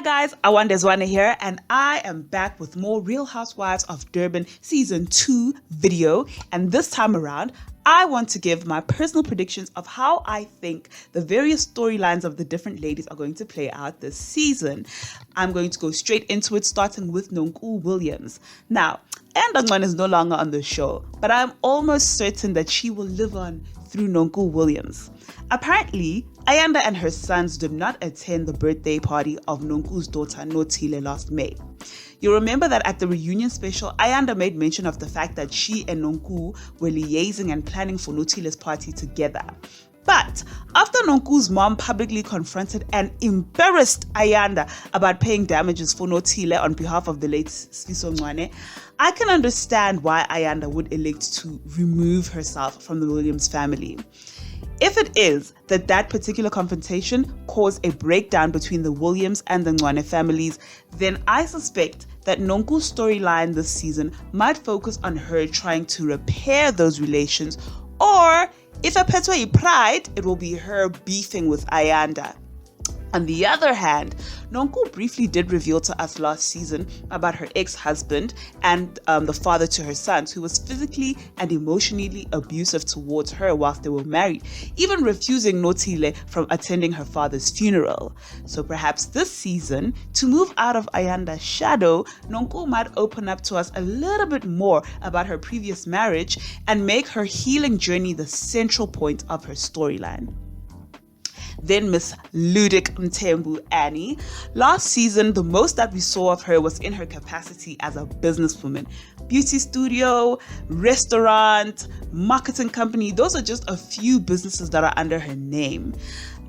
guys, Awandezwana here, and I am back with more Real Housewives of Durban Season 2 video. And this time around, I want to give my personal predictions of how I think the various storylines of the different ladies are going to play out this season. I'm going to go straight into it, starting with Nonku Williams. Now, Ndangman is no longer on the show, but I'm almost certain that she will live on through Nonku Williams. Apparently, Ayanda and her sons did not attend the birthday party of Nonku's daughter Notile last May. You'll remember that at the reunion special, Ayanda made mention of the fact that she and Nonku were liaising and planning for Notile's party together. But after Nonku's mom publicly confronted and embarrassed Ayanda about paying damages for Notile on behalf of the late Sifiso Ncwane, I can understand why Ayanda would elect to remove herself from the Williams family. If it is that particular confrontation caused a breakdown between the Williams and the Ncwane families, then I suspect that Nonku's storyline this season might focus on her trying to repair those relations, or if a petwa pride, it will be her beefing with Ayanda. On the other hand, Nonku briefly did reveal to us last season about her ex-husband and the father to her sons, who was physically and emotionally abusive towards her whilst they were married, even refusing Notile from attending her father's funeral. So perhaps this season, to move out of Ayanda's shadow, Nonku might open up to us a little bit more about her previous marriage and make her healing journey the central point of her storyline. Then Miss Ludick Mthembu Annie. Last season, the most that we saw of her was in her capacity as a businesswoman. Beauty studio, restaurant, marketing company, those are just a few businesses that are under her name.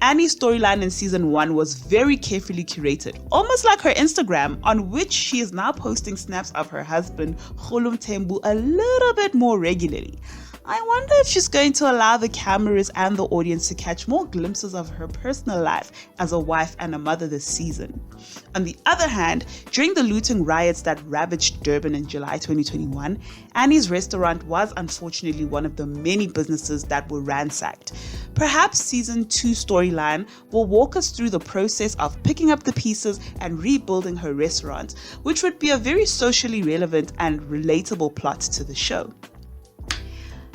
Annie's storyline in season 1 was very carefully curated, almost like her Instagram, on which she is now posting snaps of her husband, Khulu Mthembu, a little bit more regularly. I wonder if she's going to allow the cameras and the audience to catch more glimpses of her personal life as a wife and a mother this season. On the other hand, during the looting riots that ravaged Durban in July 2021, Annie's restaurant was unfortunately one of the many businesses that were ransacked. Perhaps season 2 storyline will walk us through the process of picking up the pieces and rebuilding her restaurant, which would be a very socially relevant and relatable plot to the show.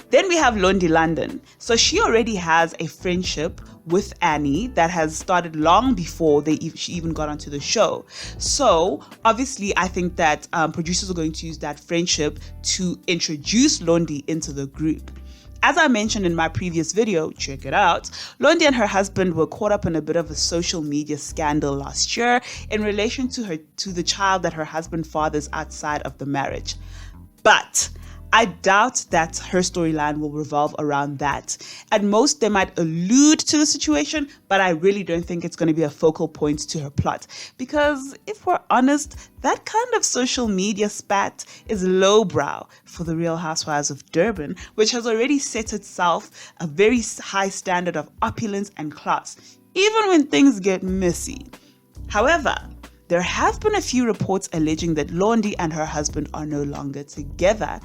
Then we have Londy London. So she already has a friendship with Annie that has started long before she even got onto the show. So obviously I think that producers are going to use that friendship to introduce Londy into the group. As I mentioned in my previous video, check it out, Londy and her husband were caught up in a bit of a social media scandal last year in relation to the child that her husband fathers outside of the marriage. But I doubt that her storyline will revolve around that. At most, they might allude to the situation, but I really don't think it's going to be a focal point to her plot. Because if we're honest, that kind of social media spat is lowbrow for the Real Housewives of Durban, which has already set itself a very high standard of opulence and class, even when things get messy. However, there have been a few reports alleging that Londy and her husband are no longer together.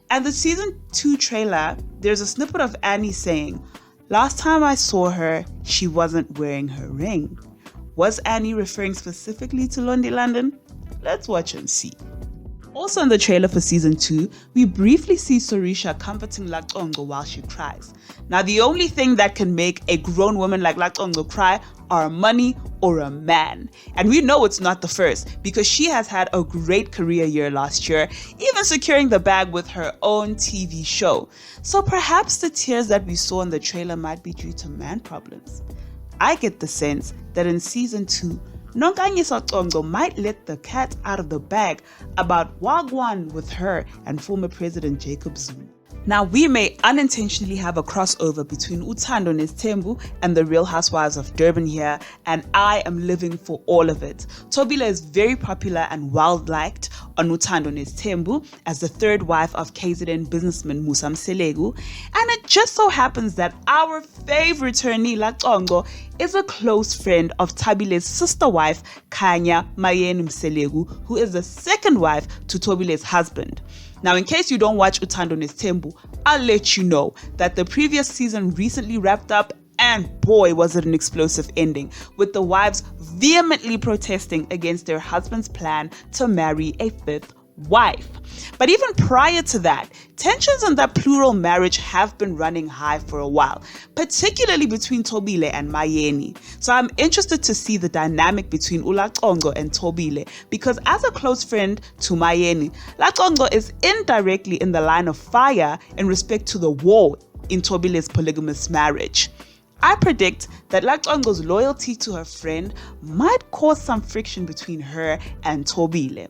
And the season 2 trailer, there's a snippet of Annie saying, "Last time I saw her, she wasn't wearing her ring." Was Annie referring specifically to Londy London? Let's watch and see. Also in the trailer for season 2, we briefly see Sorisha comforting LaConco while she cries. Now, the only thing that can make a grown woman like LaConco cry are money or a man. And we know it's not the first, because she has had a great career year last year, even securing the bag with her own TV show. So perhaps the tears that we saw in the trailer might be due to man problems. I get the sense that in season 2, Nonku might let the cat out of the bag about Wagwan with her and former President Jacob Zuma. Now, we may unintentionally have a crossover between Uthando Nesthembu and the Real Housewives of Durban here, and I am living for all of it. Thobile is very popular and well-liked on Uthando Nesthembu as the third wife of KZN businessman Musa Mselegu, and it just so happens that our favorite attorney LaConco is a close friend of Thabile's sister wife Khanya Mayeni Mselegu, who is the second wife to Thobile's husband. Now, in case you don't watch Uthando Nesthembu, I'll let you know that the previous season recently wrapped up and boy was it an explosive ending, with the wives vehemently protesting against their husband's plan to marry a fifth wife. But even prior to that, tensions on that plural marriage have been running high for a while, particularly between Thobile and Mayeni. So I'm interested to see the dynamic between LaConco and Thobile, because as a close friend to Mayeni, LaConco is indirectly in the line of fire in respect to the war in Thobile's polygamous marriage. I predict that LaConco's loyalty to her friend might cause some friction between her and Thobile.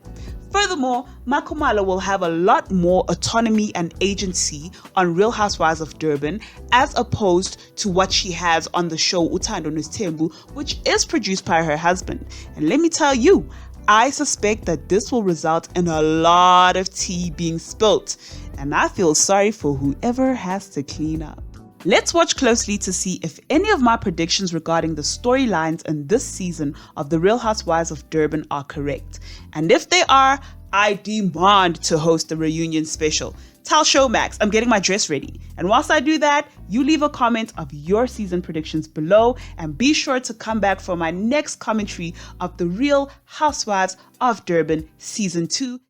Furthermore, Makhumalo will have a lot more autonomy and agency on Real Housewives of Durban as opposed to what she has on the show Uthando Nesithembu, which is produced by her husband. And let me tell you, I suspect that this will result in a lot of tea being spilt, and I feel sorry for whoever has to clean up. Let's watch closely to see if any of my predictions regarding the storylines in this season of The Real Housewives of Durban are correct. And if they are, I demand to host a reunion special. Tell Showmax I'm getting my dress ready. And whilst I do that, you leave a comment of your season predictions below, and be sure to come back for my next commentary of The Real Housewives of Durban Season 2.